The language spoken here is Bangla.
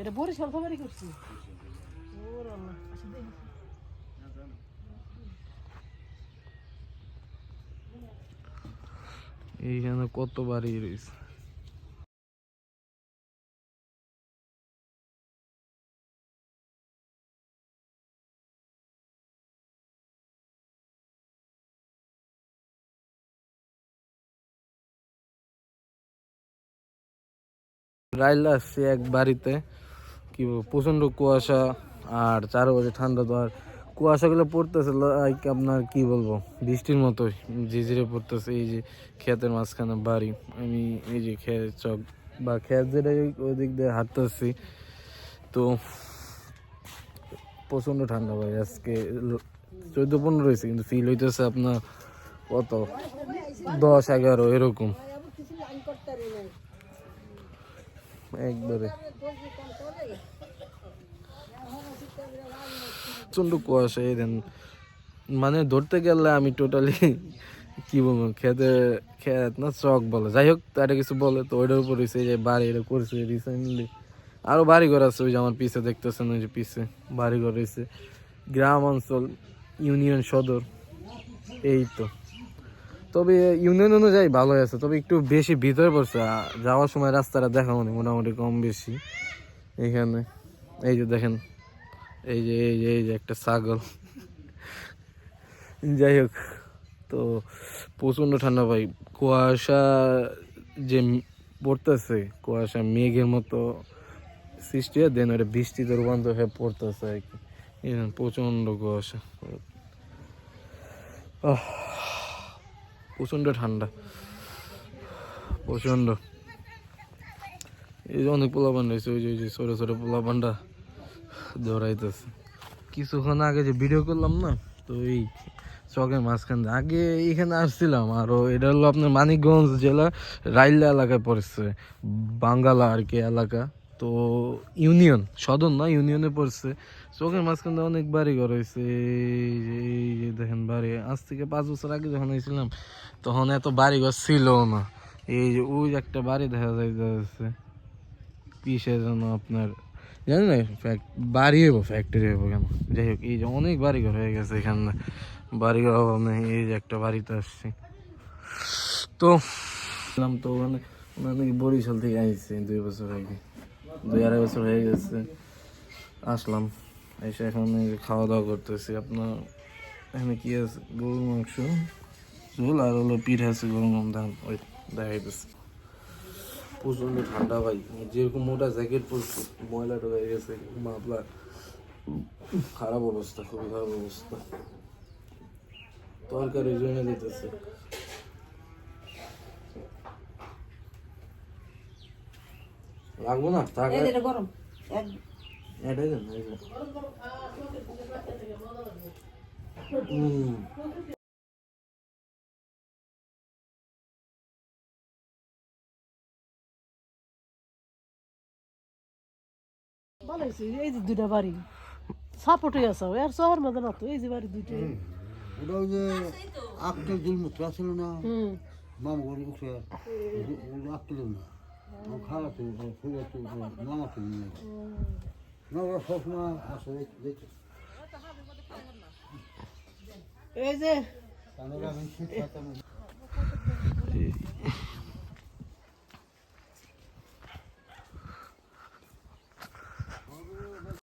এটা বরিশাল খাবারই করছি। ওর আল্লাহ, আচ্ছা দেখি। এইখানে কত বাড়ি রয়েছে। রাইলা আসছে এক বাড়িতে, কি বলবো, প্রচন্ড কুয়াশা আর চারপাশে ঠান্ডা। তো আর কুয়াশাগুলো পড়তেছে লাইক আপনার কি বলবো, বৃষ্টির মতোই ঝিঝিরে পড়তেছে। এই যে ক্ষেতের মাঝখানে বাড়ি, আমি এই যে ক্ষেত চক বা ক্ষেত যেটা ওই দিক দিয়ে হাঁটতেছি। তো প্রচন্ড ঠান্ডা ভাই, আজকে 14-15 রয়েছে, কিন্তু ফিল হইতেছে আপনার কত 10-11 এরকম একবারে। প্রচন্ড কুয়াশা এই দেন, মানে ধরতে গেলে আমি টোটালি কি বলবো, খেত না চক বলে, যাই হোক তারা কিছু বলে। তো ওইটার উপর হয়েছে যে বাড়ি এটা করছে রিসেন্টলি। আরো বাড়িঘর আছে ওই যে আমার পিছে দেখতেছেন, ওই যে পিছে বাড়িঘর রয়েছে। গ্রাম অঞ্চল, ইউনিয়ন সদর, এই তো। তবে ইউনিয়ন অনুযায়ী ভালোই আছে, তবে একটু বেশি ভিতরে পড়ছে। যাওয়ার সময় রাস্তাটা দেখা মনে মোটামুটি কম বেশি। এখানে এই যে দেখেন, এই যে একটা ছাগল। যাই হোক, তো প্রচণ্ড ঠান্ডা ভাই। কুয়াশা যে পড়তেছে, কুয়াশা মেঘের মতো সৃষ্টি হয়, দেন ওটা বৃষ্টিতে রূপান্তর হয়ে পড়তেছে আর কি। প্রচণ্ড কুয়াশা, প্রচণ্ড ঠান্ডা, প্রচণ্ড। এই যে অনেক পোলাপান রয়েছে, ওই যে ছোটো ছোটো পোলাপানটা দৌড়াইতেছে। কিছুক্ষণ আগে যে ভিডিও করলাম না, তো এই চকের মাঝখান আগে এখানে আসছিলাম। আরও এটা হলো আপনার মানিকগঞ্জ জেলা রাইলা এলাকায় পড়ছে, বাঙ্গালা আর কি এলাকা। তো ইউনিয়ন সদর না, ইউনিয়নে পড়ছে। চোখের মাঝখানে অনেক বাড়ি ঘর হয়েছে। এই যে দেখেন বাড়ি, আজ থেকে 5 বছর আগে যখন হয়েছিলাম তখন এত বাড়ি ঘর ছিল না। এই যে ওই একটা বাড়ি দেখা যাইতেছে, কিসে যেন আপনার জানি না, বাড়ি হইব ফ্যাক্টরি হইব কেন। যাই হোক, এই যে অনেক বাড়িঘর হয়ে গেছে এখানে, বাড়িঘর অভাব নেই। এই যে একটা বাড়িতে আসছি, তো তো ওখানে নাকি বরিশাল থেকে আসছে 2 বছর আগে, 2-2.5 বছর হয়ে গেছে আসলাম। এসে এখন খাওয়া দাওয়া করতেছি। আপনার এখানে কি আছে, গরুর মাংস ঝোল আর হলো পিঠা আছে, গরম গরম ধান ওই দেখাইতেছে। প্রচন্ড ঠান্ডা ভাই, যেরকম মোটা জ্যাকেট পরছি ময়লা ঢোকে গেছে মাফলার। খারাপ অবস্থা, খুবই খারাপ অবস্থা। তরকারি জমে দিতেছে। লাগবো না গরম এটাই দেন। ভালো হয়েছে, এই যে দুটা বাড়ি সাপোর্টই আছে আর শহর মধ্যে না। তো এই যে বাড়ি দুইটাই, ওটা ওই যে আক্কেল জুলমুত্র ছিল না, মামা করে উঠে আক্কেল না খাওয়া তো মামা তো না, ওরা সবসময় আসে দেখে। এই যে